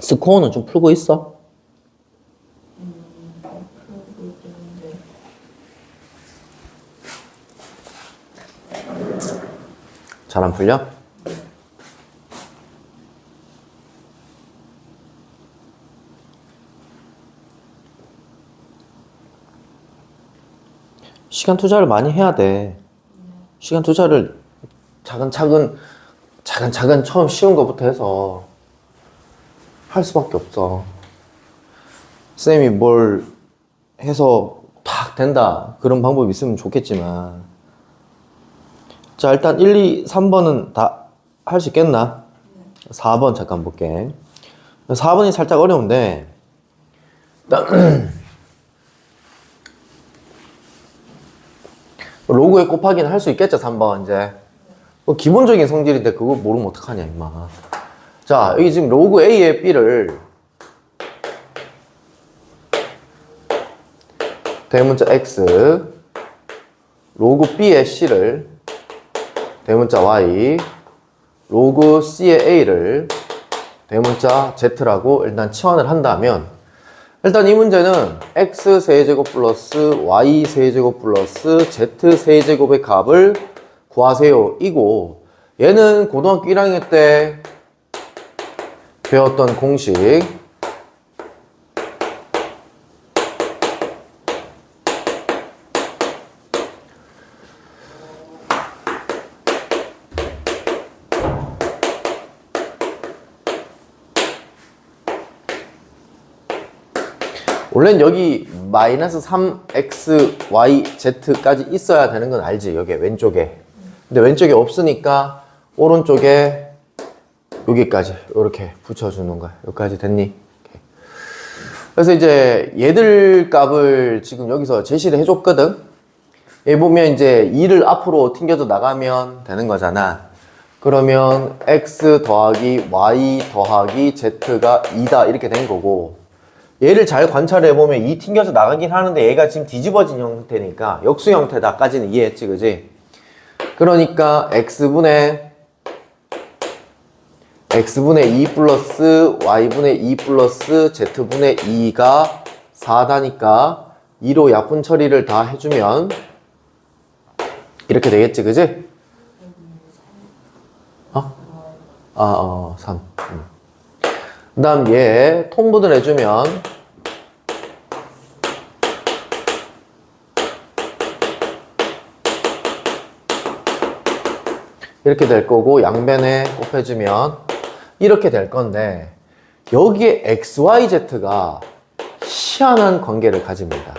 스코어는 좀 풀고 있어? 풀고 있는데. 잘 안 풀려? 시간 투자를 많이 해야 돼. 시간 투자를 차근차근 처음 쉬운 것부터 해서 할 수밖에 없어. 쌤이 뭘 해서 탁 된다 그런 방법이 있으면 좋겠지만, 자 일단 1, 2, 3번은 다 할 수 있겠나? 4번 잠깐 볼게. 4번이 살짝 어려운데 일단 로그에 곱하기는 할 수 있겠죠. 3번 이제 기본적인 성질인데 그거 모르면 어떡하냐 임마. 자 여기 지금 로그 A의 B를 대문자 X, 로그 B의 C를 대문자 Y, 로그 C의 A를 대문자 Z라고 일단 치환을 한다면, 일단 이 문제는 X 세제곱 플러스 Y 세제곱 플러스 Z 세제곱의 값을 구하세요 이고, 얘는 고등학교 1학년 때 배웠던 공식, 원래는 여기 마이너스 3xyz까지 있어야 되는 건 알지? 여기 왼쪽에. 근데 왼쪽에 없으니까 오른쪽에 여기까지 이렇게 붙여주는 거야. 여기까지 됐니? 오케이. 그래서 이제 얘들 값을 지금 여기서 제시를 해줬거든. 여기 보면 이제 2를 앞으로 튕겨서 나가면 되는 거잖아. 그러면 x 더하기 y 더하기 z가 2다 이렇게 된 거고, 얘를 잘 관찰해보면 2 튕겨서 나가긴 하는데 얘가 지금 뒤집어진 형태니까 역수 형태다까지는 이해했지, 그지? 그러니까 x분의 2 플러스 y분의 2 플러스 z분의 2가 4다니까 2로 약분 처리를 다 해주면 이렇게 되겠지, 그지? 3. 그 다음 얘 통분을 해주면 이렇게 될 거고, 양변에 곱해주면 이렇게 될 건데, 여기에 XYZ가 희한한 관계를 가집니다.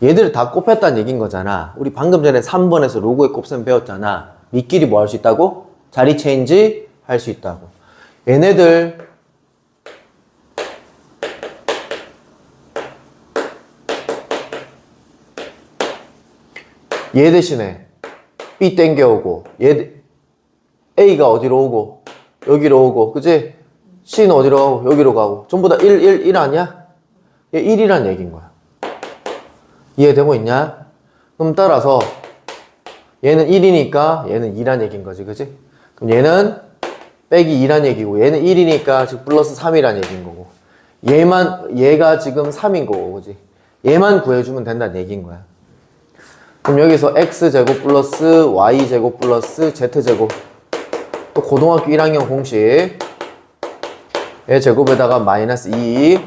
얘들을 다 곱했다는 얘기인 거잖아. 우리 방금 전에 3번에서 로그의 곱셈 배웠잖아. 미끼리 뭐 할 수 있다고? 자리 체인지 할 수 있다고. 얘네들 얘 대신에 B 땡겨오고, 얘 A가 어디로 오고 여기로 오고, 그치? C는 어디로 가고 여기로 가고, 전부 다 1 아니야? 얘 1이란 얘기인 거야. 이해되고 있냐? 그럼 따라서 얘는 1이니까 얘는 2란 얘기인 거지, 그치? 그럼 얘는 빼기 2란 얘기고, 얘는 1이니까 즉 플러스 3이란 얘기인 거고, 얘가 지금 3인 거고, 그치? 얘만 구해주면 된다는 얘기인 거야. 그럼 여기서 x제곱 플러스 y제곱 플러스 z제곱, 또 고등학교 1학년 공식, 얘 제곱에다가 마이너스 2,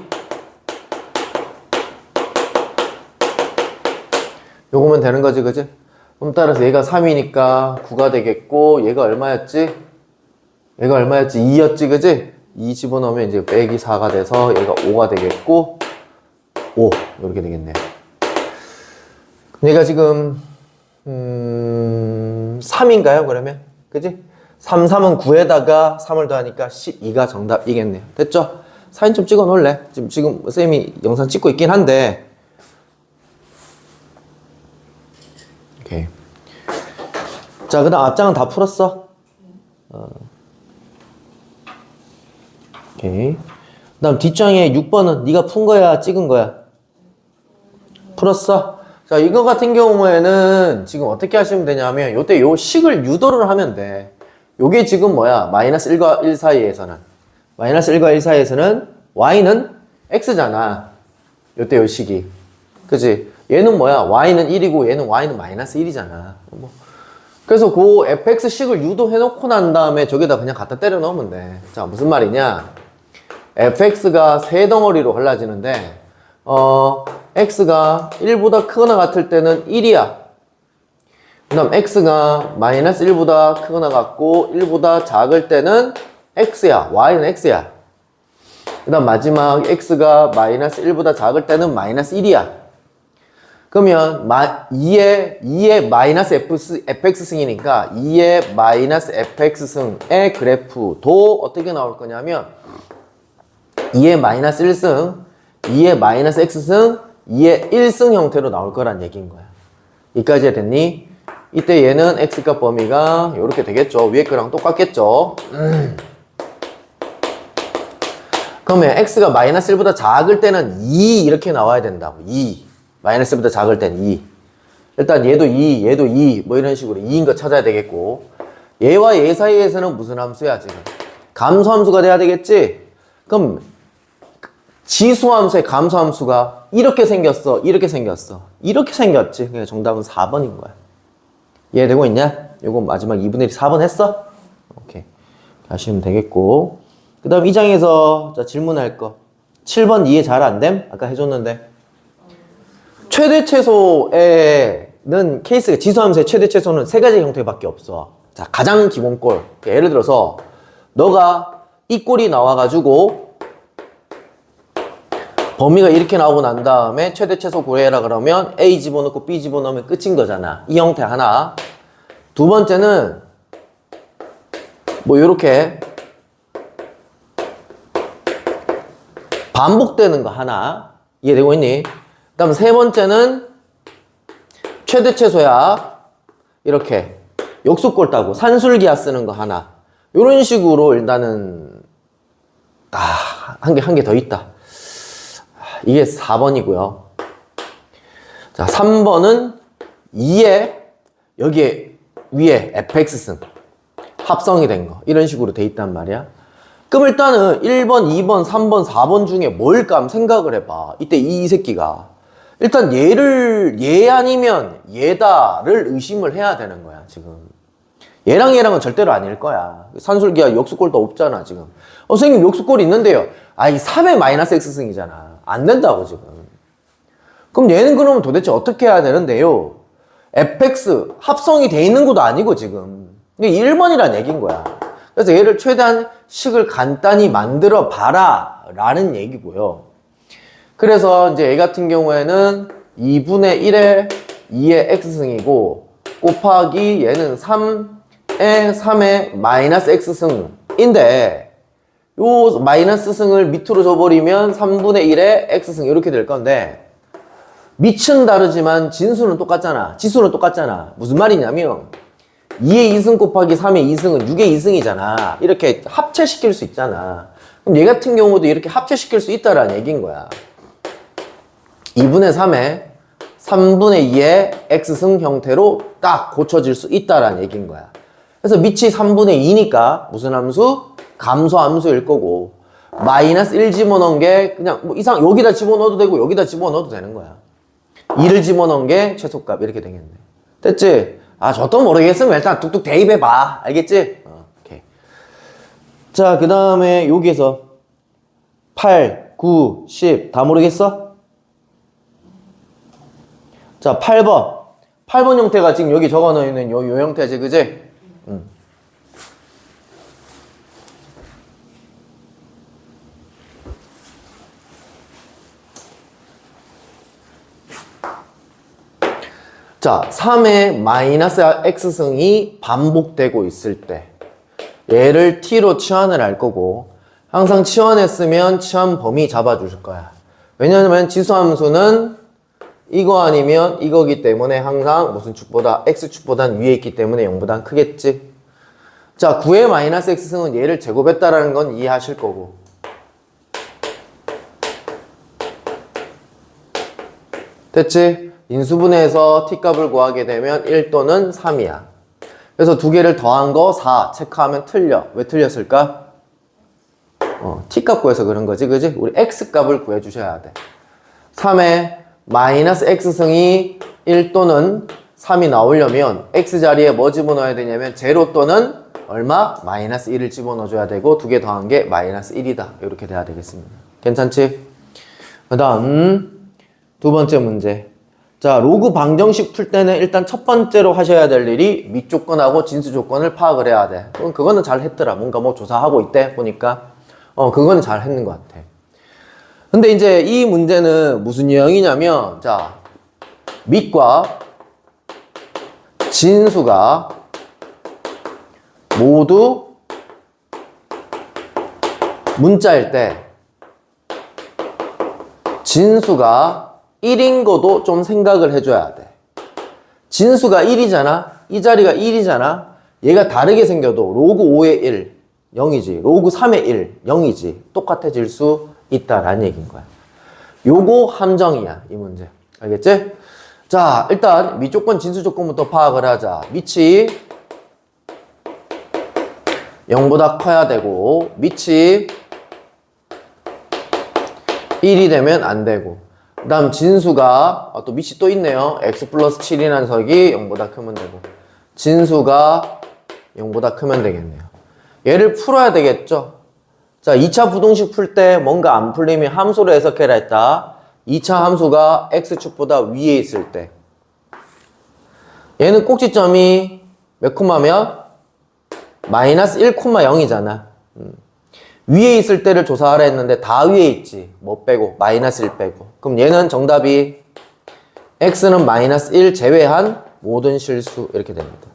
요거면 되는 거지, 그치? 그럼 따라서 얘가 3이니까 9가 되겠고, 얘가 얼마였지? 2였지, 그치? 2 집어넣으면 이제 빼기 4가 돼서 얘가 5가 되겠고, 5 이렇게 되겠네요. 얘가 지금 3인가요 그러면? 그지? 3은 9에다가 3을 더하니까 12가 정답이겠네요. 됐죠? 사진 좀 찍어 놓을래? 지금 쌤이 영상 찍고 있긴 한데. 오케이. 자, 그 다음 앞장은 다 풀었어? 오케이. 그 다음 뒷장에 6번은 네가 푼 거야 찍은 거야? 풀었어? 자, 이거 같은 경우에는 지금 어떻게 하시면 되냐면, 요때 요 식을 유도를 하면 돼. 요게 지금 뭐야? 마이너스 1과 1 사이에서는 마이너스 1과 1 사이에서는 y는 x잖아. 요때 요 식이. 그치? 얘는 뭐야? y는 1이고 얘는 y는 마이너스 1이잖아. 그래서 그 fx식을 유도해놓고 난 다음에 저기다 그냥 갖다 때려 넣으면 돼. 자, 무슨 말이냐? fx가 세 덩어리로 갈라지는데 x가 1보다 크거나 같을 때는 1이야. 그 다음 x가 마이너스 1보다 크거나 같고 1보다 작을 때는 x야. y는 x야. 그 다음 마지막 x가 마이너스 1보다 작을 때는 마이너스 1이야. 그러면 2의 마이너스 fx승이니까 2의 마이너스 fx승의 그래프도 어떻게 나올 거냐면 2의 마이너스 1승, 2의 마이너스 x승, 2의 1승 형태로 나올 거란 얘기인 거야. 이까지 됐니? 이때 얘는 x값 범위가 이렇게 되겠죠. 위에 거랑 똑같겠죠. 그러면 x가 마이너스 1보다 작을 때는 2 이렇게 나와야 된다고. 2. 마이너스 1보다 작을 때는 2. 일단 얘도 2, 얘도 2, 뭐 이런 식으로 2인 거 찾아야 되겠고. 얘와 얘 사이에서는 무슨 함수야, 지금? 감소함수가 돼야 되겠지? 그럼 지수함수의 감소함수가 이렇게 생겼어, 이렇게 생겼어. 이렇게 생겼지. 그러니까 정답은 4번인 거야. 이해되고 있냐? 요거 마지막 2분의 1 4번 했어? 오케이. 하시면 되겠고. 그 다음 이 장에서 자, 질문할 거. 7번 이해 잘 안 됨? 아까 해줬는데. 최대 최소에는 케이스가 지수함수의 최대 최소는 세 가지 형태밖에 없어. 자, 가장 기본 꼴. 예를 들어서 너가 이 꼴이 나와가지고 범위가 이렇게 나오고 난 다음에 최대 최소 구해라 그러면 A 집어넣고 B 집어넣으면 끝인 거잖아. 이 형태 하나. 두 번째는 뭐 요렇게 반복되는 거 하나. 이해되고 있니? 그 다음 세 번째는 최대 최소야. 이렇게 역수꼴 따고 산술기하 쓰는 거 하나. 요런 식으로 일단은 한 개 더 있다. 이게 4번이고요. 자, 3번은 2에 여기에 위에 fx승 합성이 된 거. 이런 식으로 돼 있단 말이야. 그럼 일단은 1번, 2번, 3번, 4번 중에 뭘까 한번 생각을 해봐. 이때 이 새끼가 일단 얘 아니면 얘다를 의심을 해야 되는 거야, 지금. 얘랑 얘랑은 절대로 아닐 거야. 산술기하 역수꼴도 없잖아, 지금. 선생님, 역수꼴이 있는데요. 이 3의 마이너스 x승이잖아. 안 된다고, 지금. 그럼 얘는 그러면 도대체 어떻게 해야 되는데요? fx 합성이 돼 있는 것도 아니고, 지금. 이게 1번이란 얘기인 거야. 그래서 얘를 최대한 식을 간단히 만들어 봐라 라는 얘기고요. 그래서 이제 얘 같은 경우에는 2분의 1에 2의 x승이고 곱하기 얘는 3의 마이너스 x승인데 요 마이너스 승을 밑으로 줘버리면 3분의 1의 x승 이렇게 될 건데 밑은 다르지만 진수는 똑같잖아. 지수는 똑같잖아. 무슨 말이냐면 2의 2승 곱하기 3의 2승은 6의 2승이잖아. 이렇게 합체시킬 수 있잖아. 그럼 얘 같은 경우도 이렇게 합체시킬 수 있다라는 얘기인 거야. 2분의 3에 3분의 2의 x승 형태로 딱 고쳐질 수 있다라는 얘기인 거야. 그래서 밑이 3분의 2니까 무슨 함수? 감소함수일 거고 마이너스 1 집어넣은 게 그냥 뭐 이상 여기다 집어넣어도 되고 여기다 집어넣어도 되는 거야. 2를 집어넣은 게 최소값 이렇게 되겠네. 됐지? 저도 모르겠으면 일단 뚝뚝 대입해봐. 알겠지? 오케이. 자, 그 다음에 여기에서 8, 9, 10 다 모르겠어? 자, 8번. 8번 형태가 지금 여기 적어 놓는 요 형태지, 그지? 자, 3의 마이너스 x승이 반복되고 있을 때 얘를 t로 치환을 할 거고 항상 치환했으면 치환 범위 잡아줄 거야. 왜냐하면 지수함수는 이거 아니면 이거기 때문에 항상 무슨 축보다 x축보단 위에 있기 때문에 0보단 크겠지. 자, 9의 마이너스 x승은 얘를 제곱했다라는 건 이해하실 거고 됐지? 인수분해에서 t값을 구하게 되면 1 또는 3이야. 그래서 두 개를 더한 거 4 체크하면 틀려. 왜 틀렸을까? t값 구해서 그런 거지, 그지? 우리 x값을 구해주셔야 돼. 3에 마이너스 x승이 1 또는 3이 나오려면 x자리에 뭐 집어넣어야 되냐면 제로 또는 얼마? 마이너스 1을 집어넣어줘야 되고 두 개 더한 게 마이너스 1이다. 이렇게 돼야 되겠습니다. 괜찮지? 그 다음 두 번째 문제. 자, 로그 방정식 풀 때는 일단 첫 번째로 하셔야 될 일이 밑조건하고 진수 조건을 파악을 해야 돼. 그거는 잘 했더라. 뭔가 뭐 조사하고 있대 보니까. 그거는 잘 했는 것 같아. 근데 이제 이 문제는 무슨 유형이냐면, 자, 밑과 진수가 모두 문자일 때 진수가 1인 것도 좀 생각을 해줘야 돼. 진수가 1이잖아. 이 자리가 1이잖아. 얘가 다르게 생겨도 로그 5의 1, 0이지. 로그 3의 1, 0이지. 똑같아질 수 있다라는 얘기인 거야. 요거 함정이야, 이 문제. 알겠지? 자, 일단 밑조건, 진수조건부터 파악을 하자. 밑이 0보다 커야 되고 밑이 1이 되면 안 되고, 그 다음 진수가 또 밑이 또 있네요. x 플러스 7이라는 석이 0보다 크면 되고 진수가 0보다 크면 되겠네요. 얘를 풀어야 되겠죠. 자, 2차 부등식 풀 때 뭔가 안 풀리면 함수로 해석해라 했다. 2차 함수가 x축보다 위에 있을 때 얘는 꼭지점이 몇 콤마면? 마이너스 1,0이잖아. 위에 있을 때를 조사하라 했는데 다 위에 있지. 뭐 빼고? 마이너스 1 빼고. 그럼 얘는 정답이 x는 마이너스 1 제외한 모든 실수 이렇게 됩니다.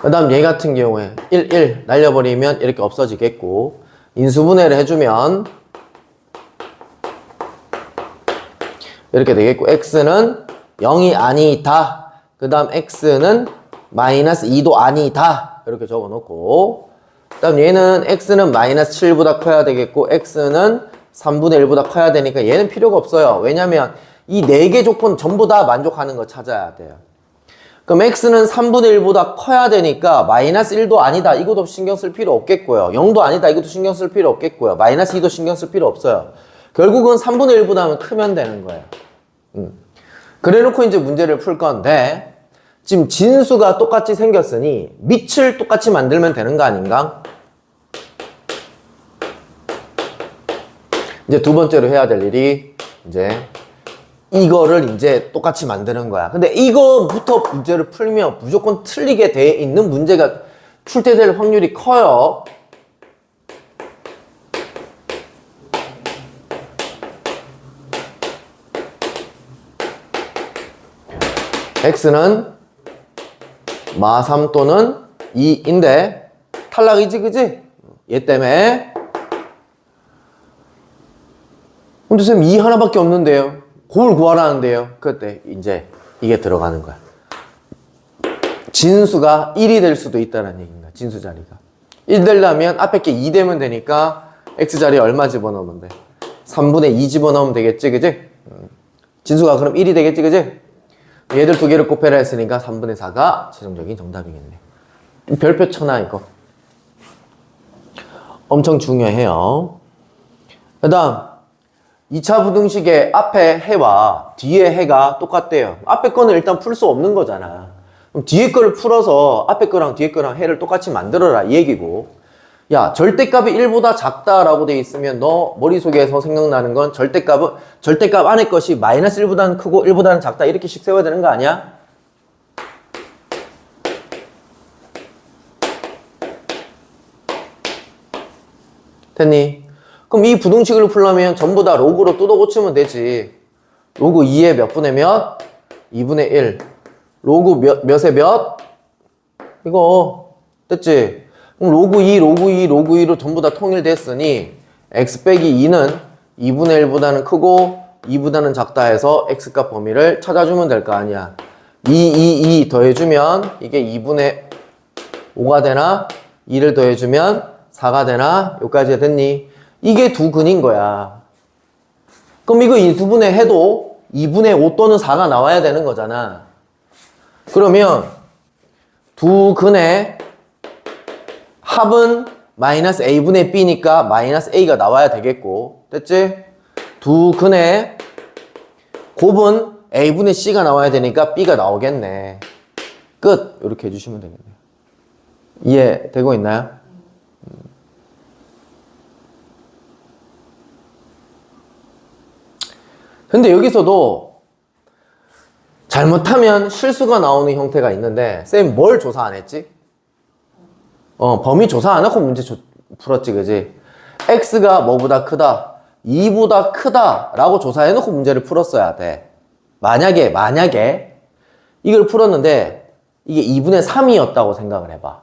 그 다음 얘 같은 경우에 1 날려버리면 이렇게 없어지겠고, 인수분해를 해주면 이렇게 되겠고, x는 0이 아니다. 그 다음 x는 마이너스 2도 아니다. 이렇게 적어놓고, 그 다음 얘는 x는 마이너스 7보다 커야 되겠고 x는 3분의 1보다 커야 되니까 얘는 필요가 없어요. 왜냐면 이 4개 조건 전부 다 만족하는 거 찾아야 돼요. 그럼 x는 3분의 1보다 커야 되니까 마이너스 1도 아니다. 이것도 신경 쓸 필요 없겠고요. 0도 아니다. 이것도 신경 쓸 필요 없겠고요. 마이너스 2도 신경 쓸 필요 없어요. 결국은 3분의 1보다는 크면 되는 거예요. 그래 놓고 이제 문제를 풀 건데, 지금 진수가 똑같이 생겼으니 밑을 똑같이 만들면 되는 거 아닌가? 이제 두 번째로 해야 될 일이 이제 이거를 이제 똑같이 만드는 거야. 근데 이거부터 문제를 풀면 무조건 틀리게 돼 있는 문제가 출제될 확률이 커요. x는 마3 또는 2인데 탈락이지, 그지? 얘 때문에. 근데 선생님 2 하나밖에 없는데요. 그걸 구하라는데요. 그때 이제 이게 들어가는 거야. 진수가 1이 될 수도 있다는 얘기인가, 진수 자리가. 1 되려면 앞에 게 2 되면 되니까 x자리에 얼마 집어넣으면 돼? 3분의 2 집어넣으면 되겠지, 그지? 진수가 그럼 1이 되겠지, 그지? 얘들 두 개를 곱해라 했으니까 3분의 4가 최종적인 정답이겠네. 별표 쳐놔, 이거. 엄청 중요해요. 그 다음 2차 부등식의 앞에 해와 뒤에 해가 똑같대요. 앞에 거는 일단 풀 수 없는 거잖아. 그럼 뒤에 거를 풀어서 앞에 거랑 뒤에 거랑 해를 똑같이 만들어라, 이 얘기고. 야, 절대값이 1보다 작다라고 돼 있으면 너 머릿속에서 생각나는 건 절대값 안에 것이 마이너스 1보다는 크고 1보다는 작다, 이렇게씩 세워야 되는 거 아니야? 됐니? 그럼 이 부등식을 풀려면 전부 다 로그로 뜯어 고치면 되지. 로그 2의 몇 분의 몇? 2분의 1. 로그 몇의 몇? 이거 됐지? 그럼 로그 2, 로그 2, 로그 2로 전부 다 통일됐으니 x 빼기 2는 2분의 1보다는 크고 2보다는 작다 해서 x값 범위를 찾아주면 될 거 아니야. 2 더해주면 이게 2분의 5가 되나? 2를 더해주면 4가 되나? 여기까지 됐니? 이게 두 근인 거야. 그럼 이거 인수분해 해도 2분의 5 또는 4가 나와야 되는 거잖아. 그러면 두 근의 합은 마이너스 a분의 b니까 마이너스 a가 나와야 되겠고, 됐지? 두 근의 곱은 a분의 c가 나와야 되니까 b가 나오겠네. 끝! 이렇게 해주시면 되겠네요. 이해되고 있나요? 근데 여기서도 잘못하면 실수가 나오는 형태가 있는데, 쌤 뭘 조사 안 했지? 범위 조사 안 하고 문제 풀었지, 그지? x가 뭐보다 크다? 2보다 크다 라고 조사해놓고 문제를 풀었어야 돼. 만약에 이걸 풀었는데 이게 2분의 3이었다고 생각을 해봐.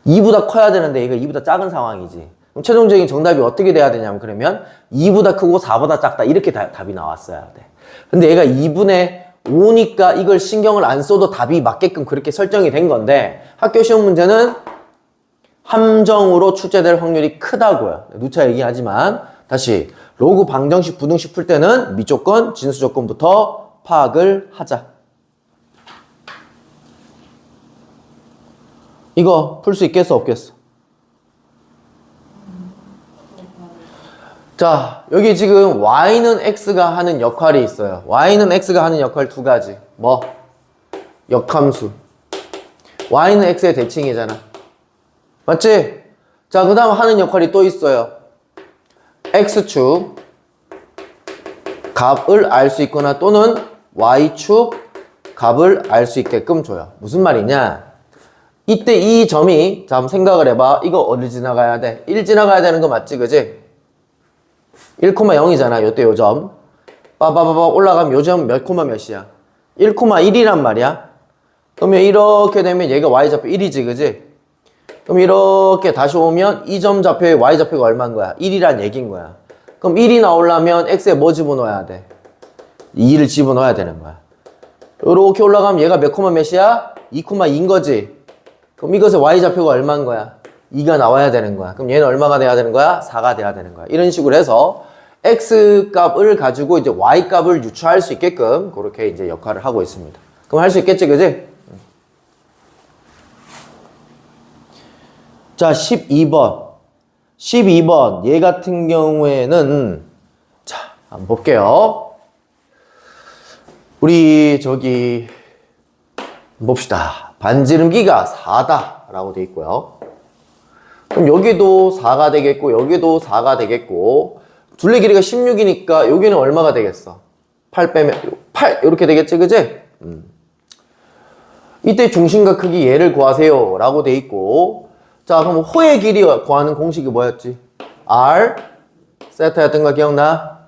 2보다 커야 되는데 이거 2보다 작은 상황이지. 그럼 최종적인 정답이 어떻게 돼야 되냐면, 그러면 2보다 크고 4보다 작다 이렇게 답이 나왔어야 돼. 근데 얘가 2분의 5니까 이걸 신경을 안 써도 답이 맞게끔 그렇게 설정이 된 건데, 학교 시험 문제는 함정으로 출제될 확률이 크다고요. 누차 얘기하지만 다시 로그 방정식 부등식 풀 때는 미조건 진수 조건부터 파악을 하자. 이거 풀 수 있겠어 없겠어? 자, 여기 지금 y는 x가 하는 역할이 있어요. y는 x가 하는 역할 두 가지. 뭐? 역함수. y는 x의 대칭이잖아. 맞지? 자, 그 다음 하는 역할이 또 있어요. x축 값을 알 수 있거나 또는 y축 값을 알 수 있게끔 줘요. 무슨 말이냐? 이때 이 점이, 자, 한번 생각을 해봐. 이거 어디 지나가야 돼? 1 지나가야 되는 거 맞지, 그지? 1,0이잖아, 요때 요 점. 빠바바바 올라가면 요 점 몇 코마 몇이야? 1,1이란 말이야. 그러면 이렇게 되면 얘가 y좌표 1이지, 그지? 그럼 이렇게 다시 오면 이 점 좌표에 y좌표가 얼마인 거야? 1이란 얘기인 거야. 그럼 1이 나오려면 x에 뭐 집어넣어야 돼? 2를 집어넣어야 되는 거야. 이렇게 올라가면 얘가 몇 코마 몇이야? 2,2인 거지. 그럼 이것의 y좌표가 얼마인 거야? 2가 나와야 되는 거야. 그럼 얘는 얼마가 돼야 되는 거야? 4가 돼야 되는 거야. 이런 식으로 해서 x 값을 가지고 이제 y 값을 유추할 수 있게끔 그렇게 이제 역할을 하고 있습니다. 그럼 할 수 있겠지, 그지? 자, 12번. 12번. 얘 같은 경우에는, 자, 한번 볼게요. 우리, 봅시다. 반지름기가 4다. 라고 돼 있고요. 그럼 여기도 4가 되겠고, 여기도 4가 되겠고, 둘레 길이가 16이니까 여기는 얼마가 되겠어? 8 빼면, 8! 이렇게 되겠지, 그지? 이때 중심과 크기 얘를 구하세요. 라고 돼 있고, 자, 그럼 호의 길이 구하는 공식이 뭐였지? R 세타였던 거 기억나?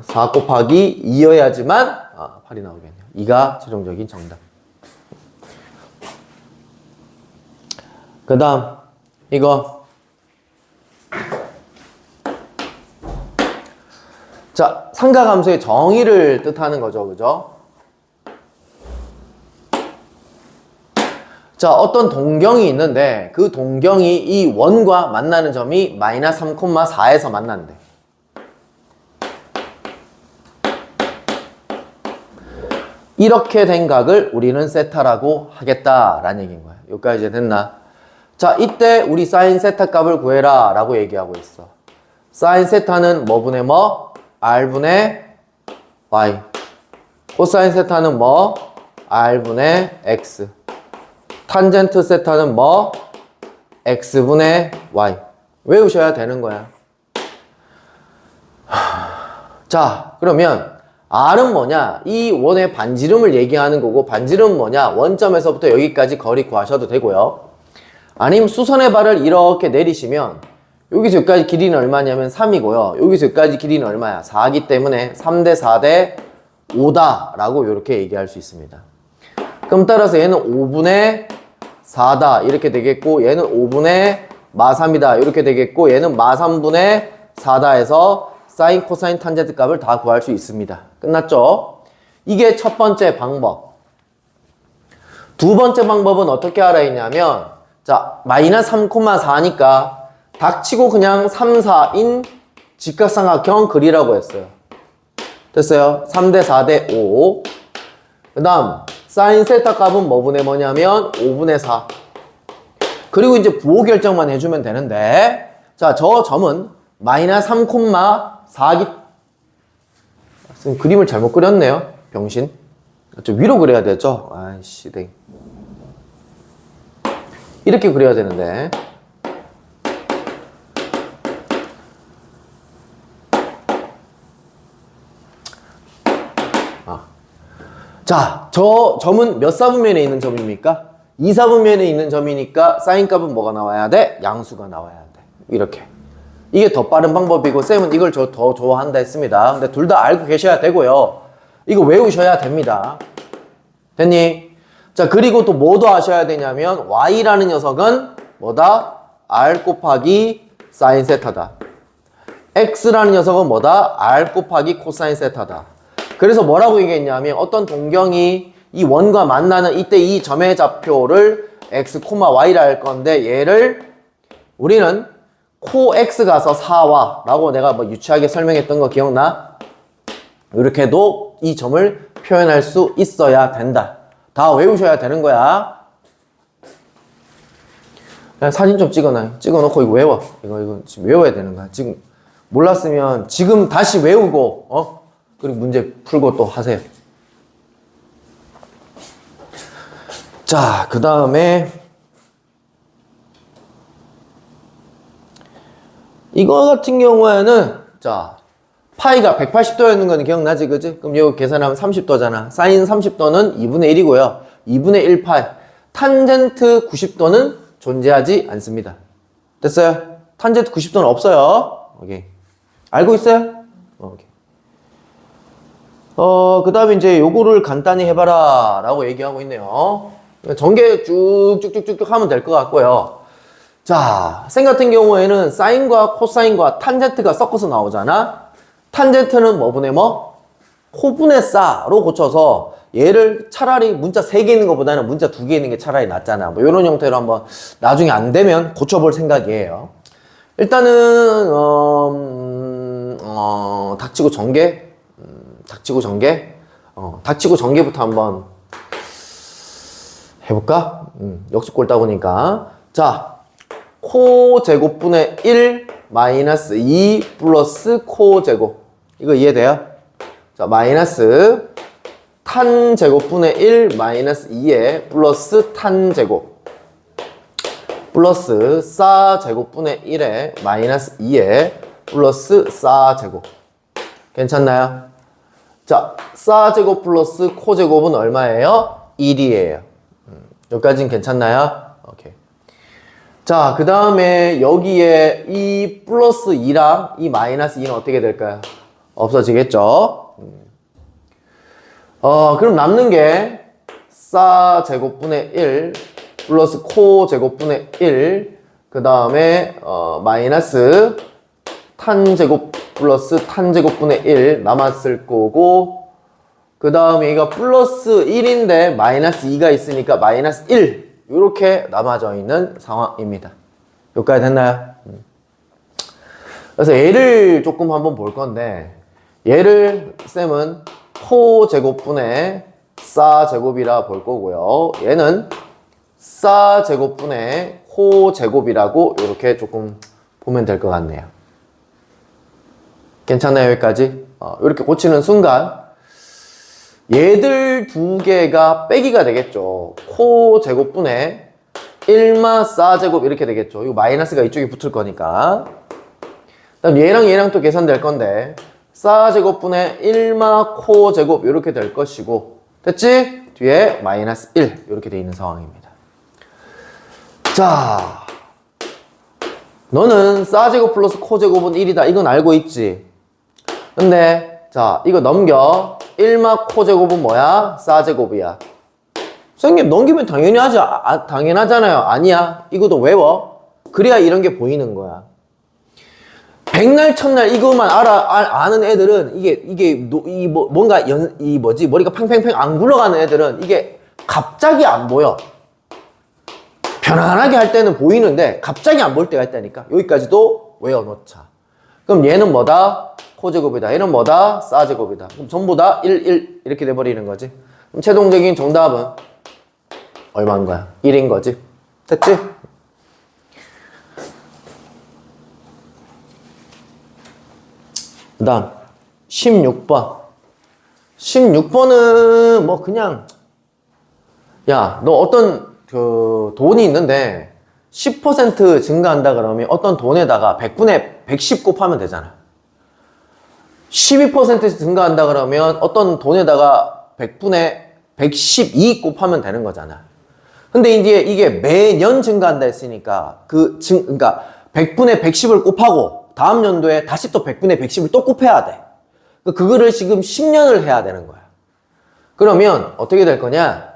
4 곱하기 2여야지만 8이 나오겠네요. 2가 최종적인 정답. 그 다음 이거, 자, 삼각함수의 정의를 뜻하는 거죠, 그죠? 자, 어떤 동경이 있는데 그 동경이 이 원과 만나는 점이 마이너스 3,4에서 만난대. 이렇게 된 각을 우리는 세타라고 하겠다라는 얘기인 거야. 여기까지 이제 됐나? 자, 이때 우리 사인 세타 값을 구해라 라고 얘기하고 있어. 사인 세타는 뭐분의 뭐? r분의 y. 코사인 세타는 뭐? r분의 x. 탄젠트 세타는 뭐? x분의 y. 외우셔야 되는 거야. 자, 그러면 r은 뭐냐? 이 원의 반지름을 얘기하는 거고, 반지름은 뭐냐? 원점에서부터 여기까지 거리 구하셔도 되고요. 아니면 수선의 발을 이렇게 내리시면 여기서 여기까지 길이는 얼마냐면 3이고요. 여기서 여기까지 길이는 얼마야? 4이기 때문에 3대 4대 5다 라고 이렇게 얘기할 수 있습니다. 그럼 따라서 얘는 5분의 4다 이렇게 되겠고, 얘는 5분의 마3이다 이렇게 되겠고, 얘는 마3분의 4다 해서 사인, 코사인, 탄젠트 값을 다 구할 수 있습니다. 끝났죠? 이게 첫 번째 방법. 두 번째 방법은 어떻게 하라 했냐면, 자, 마이너스 3,4니까 닥치고 그냥 3, 4인 직각삼각형 그리라고 했어요. 됐어요? 3대 4대 5. 그 다음 사인 세타 값은 뭐분의 뭐냐면 5분의 4. 그리고 이제 부호 결정만 해주면 되는데, 자, 저 점은 마이너스 3,4기. 선생님 그림을 잘못 그렸네요. 병신. 좀 위로 그려야 되죠? 아이씨, 네. 이렇게 그려야 되는데. 자, 저 점은 몇 사분면에 있는 점입니까? 2사분면에 있는 점이니까 사인값은 뭐가 나와야 돼? 양수가 나와야 돼. 이렇게. 이게 더 빠른 방법이고 쌤은 이걸 더 좋아한다 했습니다. 근데 둘 다 알고 계셔야 되고요. 이거 외우셔야 됩니다. 됐니? 자, 그리고 또 뭐 더 아셔야 되냐면 y라는 녀석은 뭐다? r 곱하기 사인 세타다. x라는 녀석은 뭐다? r 곱하기 코사인 세타다. 그래서 뭐라고 얘기했냐면 어떤 동경이 이 원과 만나는 이때 이 점의 좌표를 x, y라 할 건데 얘를 우리는 코 x 가서 4와 라고 내가 뭐 유치하게 설명했던 거 기억나? 이렇게도 이 점을 표현할 수 있어야 된다. 다 외우셔야 되는 거야. 그냥 사진 좀 찍어놔. 찍어놓고 이거 외워. 이거 지금 외워야 되는 거야. 지금 몰랐으면 지금 다시 외우고 그리고 문제 풀고 또 하세요. 자, 그 다음에 이거 같은 경우에는 자, 파이가 180도였는 거는 기억나지, 그지? 그럼 이거 계산하면 30도잖아. 사인 30도는 2분의 1이고요. 2분의 1 파이. 탄젠트 90도는 존재하지 않습니다. 됐어요? 탄젠트 90도는 없어요. 오케이. 알고 있어요? 오케이. 그 다음에 이제 요거를 간단히 해봐라 라고 얘기하고 있네요. 전개 쭉쭉쭉쭉 하면 될 것 같고요. 자, 쌤 같은 경우에는 사인과 코사인과 탄젠트가 섞어서 나오잖아. 탄젠트는 뭐분의 뭐? 코분의 싸로 고쳐서 얘를 차라리 문자 3개 있는 것보다는 문자 2개 있는 게 차라리 낫잖아. 뭐 이런 형태로 한번 나중에 안 되면 고쳐볼 생각이에요. 일단은 닥치고 전개 닥치고 전개부터 한번 해볼까? 역수 꼴다 보니까. 자, 코 제곱분의 1 마이너스 2 플러스 코 제곱. 이거 이해돼요? 자, 마이너스 탄 제곱분의 1 마이너스 2에 플러스 탄 제곱. 플러스 싸 제곱분의 1에 마이너스 2에 플러스 싸 제곱. 괜찮나요? 자, 싸 제곱 플러스 코 제곱은 얼마예요? 1이에요. 여기까지는 괜찮나요? 오케이. 자, 그 다음에 여기에 이 플러스 2랑 이 마이너스 2는 어떻게 될까요? 없어지겠죠? 그럼 남는 게 싸 제곱분의 1 플러스 코 제곱분의 1 그 다음에 마이너스 탄 제곱 플러스 탄 제곱분의 1 남았을 거고 그 다음에 이거 플러스 1인데 마이너스 2가 있으니까 마이너스 1 이렇게 남아져 있는 상황입니다. 여기까지 됐나요? 그래서 얘를 조금 한번 볼 건데 얘를 쌤은 코 제곱분의 싸 제곱이라 볼 거고요. 얘는 싸 제곱분의 코 제곱이라고 이렇게 조금 보면 될 것 같네요. 괜찮나요? 여기까지? 이렇게 고치는 순간 얘들 두 개가 빼기가 되겠죠. 코 제곱분의 1마 싸 제곱 이렇게 되겠죠. 이거 마이너스가 이쪽에 붙을 거니까. 그다음 얘랑 또 계산될 건데 싸 제곱분의 1마 코 제곱 이렇게 될 것이고 됐지? 뒤에 마이너스 1 이렇게 돼 있는 상황입니다. 자, 너는 싸 제곱 플러스 코 제곱은 1이다. 이건 알고 있지? 근데 자, 이거 넘겨. 1마 코 제곱은 뭐야? 싸 제곱이야. 선생님 넘기면 당연히 당연하잖아요. 아니야. 이것도 외워. 그래야 이런 게 보이는 거야. 백날 첫날 이것만 아는 애들은 뭔가 머리가 팽팽팽 안 굴러가는 애들은 이게 갑자기 안 보여. 편안하게 할 때는 보이는데 갑자기 안 보일 때가 있다니까. 여기까지도 외워놓자. 그럼 얘는 뭐다? 코제곱이다. 얘는 뭐다? 싸제곱이다. 그럼 전부 다 1, 1 이렇게 돼버리는 거지. 그럼 최종적인 정답은 얼마인 거야? 1인 거지. 됐지? 그 다음 16번 16번은 뭐 그냥 야 너 어떤 그 돈이 있는데 10% 증가한다 그러면 어떤 돈에다가 100분의 110 곱하면 되잖아. 12% 증가한다 그러면 어떤 돈에다가 100분의 112 곱하면 되는 거잖아. 근데 이제 이게 매년 증가한다 했으니까 그러니까 100분의 110을 곱하고 다음 연도에 다시 또 100분의 110을 또 곱해야 돼. 그거를 지금 10년을 해야 되는 거야. 그러면 어떻게 될 거냐?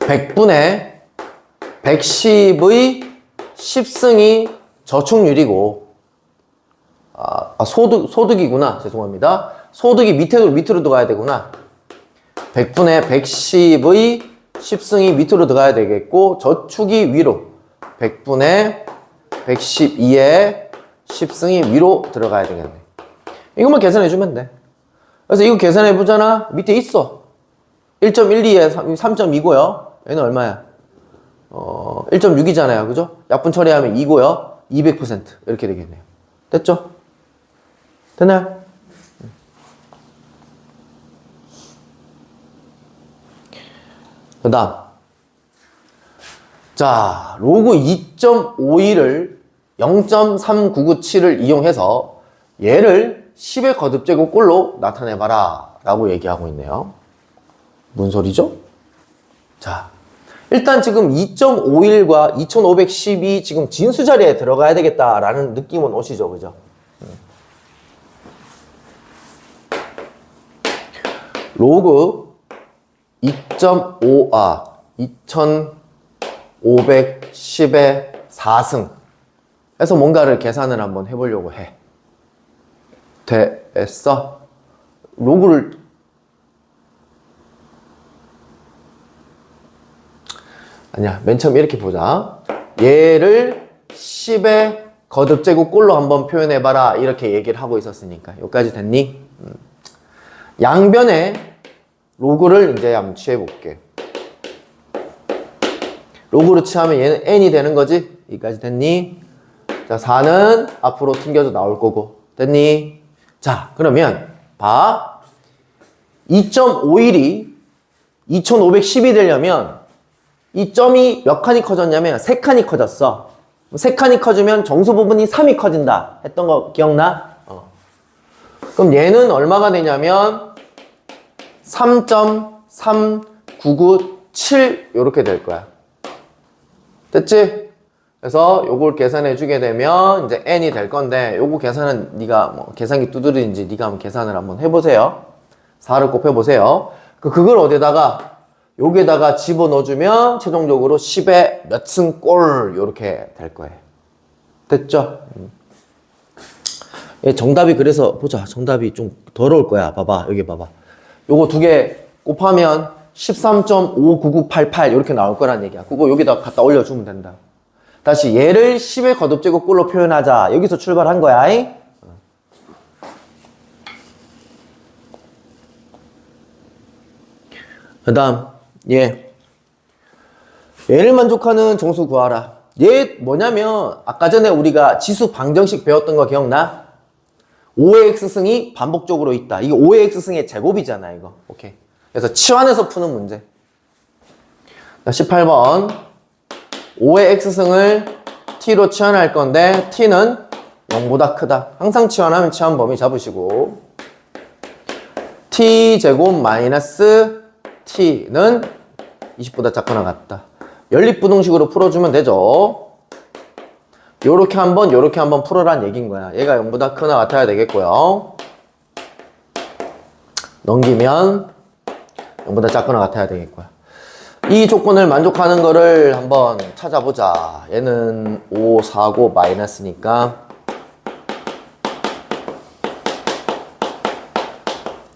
100분의 110의 10승이 저축률이고 소득이구나. 죄송합니다. 소득이 밑으로 들어가야 되구나. 100분의 110의 10승이 밑으로 들어가야 되겠고 저축이 위로 100분의 112의 10승이 위로 들어가야 되겠네. 이것만 계산해주면 돼. 그래서 이거 계산해보잖아. 밑에 있어. 1.12에 3.2고요. 얘는 얼마야? 1.6이잖아요. 그죠? 약분 처리하면 2고요. 200% 이렇게 되겠네요. 됐죠? 됐나요? 그 다음 자 로그 2.51을 0.3997을 이용해서 얘를 10의 거듭제곱꼴로 나타내봐라 라고 얘기하고 있네요. 무슨 소리죠? 자 일단 지금 2.51과 2510이 지금 진수 자리에 들어가야 되겠다라는 느낌은 오시죠, 그죠? 로그 2510의 4승 해서 뭔가를 계산을 한번 해보려고 해. 됐어? 로그를 아니야, 맨 처음 이렇게 보자. 얘를 10의 거듭제곱꼴로 한번 표현해봐라 이렇게 얘기를 하고 있었으니까 여기까지 됐니? 양변에 로그를 이제 한번 취해볼게. 로그로 취하면 얘는 n이 되는 거지? 여기까지 됐니? 자, 4는 앞으로 튕겨져 나올 거고. 됐니? 자, 그러면 봐. 2.51이 2510이 되려면 이 점이 몇 칸이 커졌냐면 3칸이 커졌어. 3칸이 커지면 정수 부분이 3이 커진다 했던 거 기억나? 그럼 얘는 얼마가 되냐면 3.3997 이렇게 될 거야. 됐지? 그래서 요걸 계산해 주게 되면 이제 n이 될 건데 요거 계산은 네가 뭐 계산기 두드리는지 네가 한번 계산을 한번 해보세요. 4를 곱해 보세요. 그걸 어디다가 여기에다가 집어넣어주면 최종적으로 10의 몇 승 꼴 이렇게 될 거예요. 됐죠? 정답이 그래서 보자. 정답이 좀 더러울 거야. 봐봐. 여기 봐봐. 요거 두 개 곱하면 13.59988 이렇게 나올 거란 얘기야. 그거 여기다 갖다 올려주면 된다. 다시 얘를 10의 거듭제곱꼴로 표현하자. 여기서 출발한 거야. 그 다음 얘를 만족하는 정수 구하라. 얘 뭐냐면 아까 전에 우리가 지수 방정식 배웠던 거 기억나? 5의 x승이 반복적으로 있다. 이게 5의 x승의 제곱이잖아 이거. 오케이. 그래서 치환해서 푸는 문제. 18번 5의 x승을 t로 치환할 건데 t는 0보다 크다. 항상 치환하면 치환 범위 잡으시고 t제곱 마이너스 t는 20보다 작거나 같다. 연립부등식으로 풀어주면 되죠. 요렇게 한번 풀어란 얘기인 거야. 얘가 0보다 크거나 같아야 되겠고요. 넘기면 0보다 작거나 같아야 되겠고요. 이 조건을 만족하는 거를 한번 찾아보자. 얘는 5, 4, 9 마이너스니까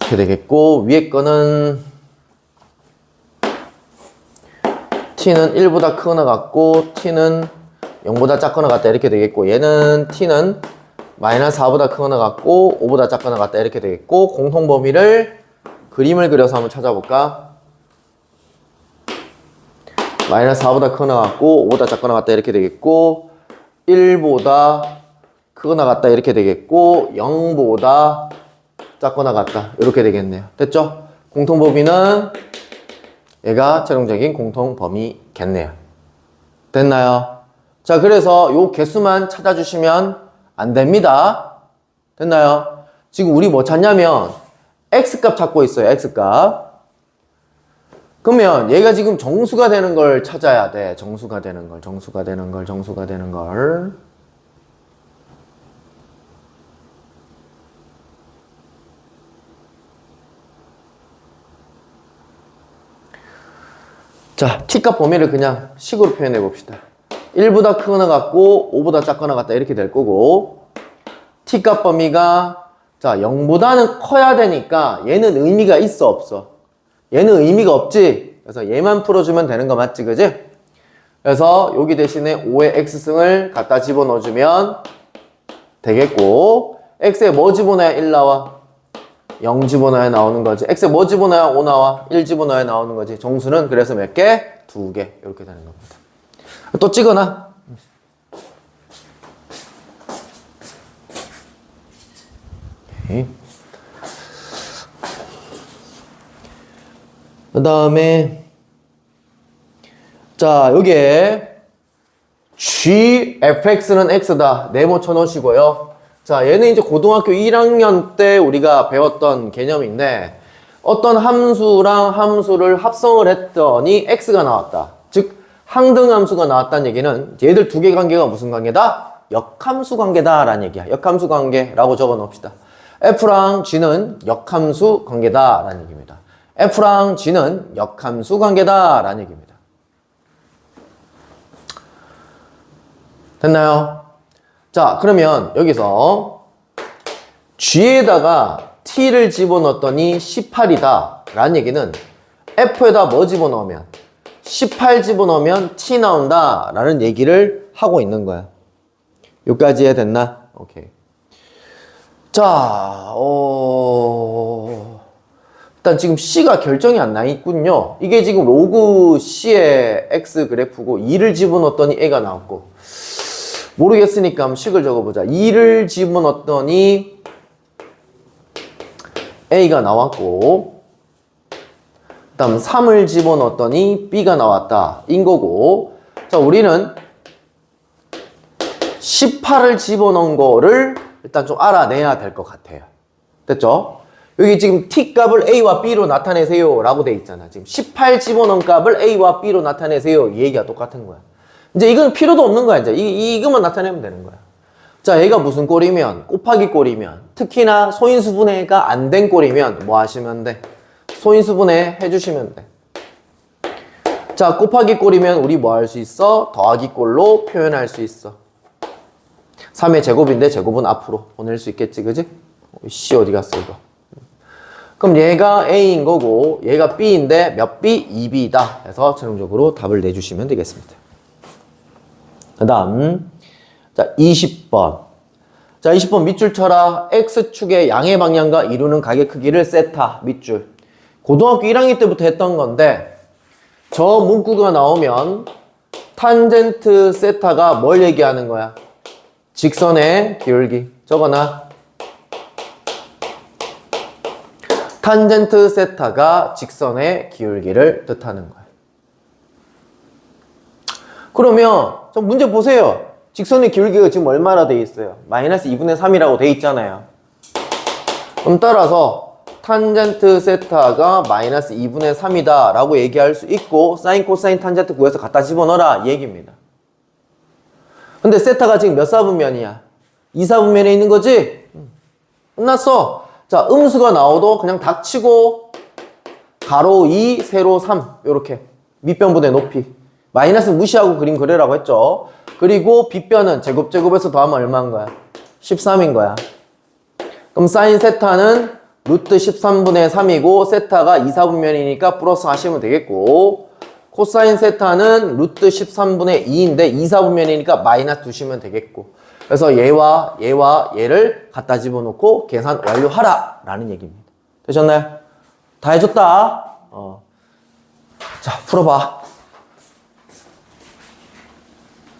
이렇게 되겠고 위에 거는 t는 1보다 크거나 같고 t는 0보다 작거나 같다 이렇게 되겠고 얘는 t는 마이너스 4보다 크거나 같고 5보다 작거나 같다 이렇게 되겠고 공통범위를 그림을 그려서 한번 찾아볼까? 마이너스 4보다 크거나 같고 5보다 작거나 같다 이렇게 되겠고 1보다 크거나 같다 이렇게 되겠고 0보다 작거나 같다 이렇게 되겠네요. 됐죠? 공통범위는 얘가 최종적인 공통범위겠네요. 됐나요? 자, 그래서 요 개수만 찾아주시면 안 됩니다. 됐나요? 지금 우리 뭐 찾냐면 x값 찾고 있어요. x값. 그러면 얘가 지금 정수가 되는 걸 찾아야 돼. 정수가 되는 걸. 자, t값 범위를 그냥 식으로 표현해 봅시다. 1보다 크거나 같고 5보다 작거나 같다 이렇게 될 거고 t값 범위가 자 0보다는 커야 되니까 얘는 의미가 있어 없어? 얘는 의미가 없지? 그래서 얘만 풀어주면 되는 거 맞지 그지? 그래서 여기 대신에 5의 x승을 갖다 집어넣어주면 되겠고 x에 뭐 집어넣어야 1 나와? 0 집어넣어야 나오는 거지. x에 뭐 집어넣어야 5 나와? 1 집어넣어야 나오는 거지. 정수는 그래서 몇 개? 2개 이렇게 되는 겁니다. 또 찍어놔. 그 다음에 자 여기에 gfx는 x다. 네모 쳐놓으시고요. 자 얘는 이제 고등학교 1학년 때 우리가 배웠던 개념인데 어떤 함수랑 함수를 합성을 했더니 x가 나왔다. 즉 항등함수가 나왔다는 얘기는 얘들 두 개 관계가 무슨 관계다? 역함수 관계다 라는 얘기야. 역함수 관계라고 적어 놓읍시다. f랑 g는 역함수 관계다 라는 얘기입니다. f랑 g는 역함수 관계다 라는 얘기입니다. 됐나요? 자 그러면 여기서 g에다가 t를 집어넣었더니 18이다 라는 얘기는 f에다 뭐 집어넣으면 18 집어넣으면 t 나온다 라는 얘기를 하고 있는 거야. 여기까지 이해됐나? 오케이. 자, 일단 지금 c가 결정이 안 나 있군요. 이게 지금 로그 c의 x 그래프고 2를 집어넣었더니 a가 나왔고 모르겠으니까 한번 식을 적어보자. 2를 집어넣었더니 a가 나왔고 그 다음 3을 집어넣었더니 b가 나왔다 인 거고 자 우리는 18을 집어넣은 거를 일단 좀 알아내야 될 것 같아요. 됐죠? 여기 지금 t 값을 a와 b로 나타내세요 라고 돼 있잖아. 지금 18 집어넣은 값을 a와 b로 나타내세요 이 얘기가 똑같은 거야. 이제 이건 필요도 없는 거야. 이제 이것만 나타내면 되는 거야. 자, 얘가 무슨 꼴이면 곱하기 꼴이면 특히나 소인수분해가 안 된 꼴이면 뭐 하시면 돼? 소인수분해 해주시면 돼. 자, 곱하기 꼴이면 우리 뭐 할 수 있어? 더하기 꼴로 표현할 수 있어. 3의 제곱인데 제곱은 앞으로 보낼 수 있겠지, 그지? C 어디 갔어 이거? 그럼 얘가 A인 거고 얘가 B인데 몇 B? 2B다. 그래서 최종적으로 답을 내주시면 되겠습니다. 그 다음 자 20번 자 20번 밑줄 쳐라. X축의 양의 방향과 이루는 각의 크기를 세타 밑줄. 고등학교 1학년 때부터 했던 건데 저 문구가 나오면 탄젠트 세타가 뭘 얘기하는 거야? 직선의 기울기. 적어놔. 탄젠트 세타가 직선의 기울기를 뜻하는 거야. 그러면 좀 문제 보세요. 직선의 기울기가 지금 얼마나 돼 있어요? 마이너스 2분의 3이라고 돼 있잖아요. 그럼 따라서 탄젠트 세타가 마이너스 2분의 3이다 라고 얘기할 수 있고 사인 코사인 탄젠트 구해서 갖다 집어넣어라 이 얘기입니다. 근데 세타가 지금 몇 사분면이야? 2사분면에 있는 거지? 끝났어. 자, 음수가 나와도 그냥 닥치고 가로 2, 세로 3 요렇게 밑변분의 높이 마이너스 무시하고 그림 그리라고 했죠. 그리고 빗변은 제곱에서 더하면 얼마인 거야? 13인 거야. 그럼 사인 세타는 루트 13분의 3이고 세타가 2사분면이니까 플러스 하시면 되겠고 코사인 세타는 루트 13분의 2인데 2사분면이니까 마이너스 두시면 되겠고 그래서 얘와 얘를 갖다 집어넣고 계산 완료하라 라는 얘기입니다. 되셨나요? 다 해줬다. 자, 풀어봐.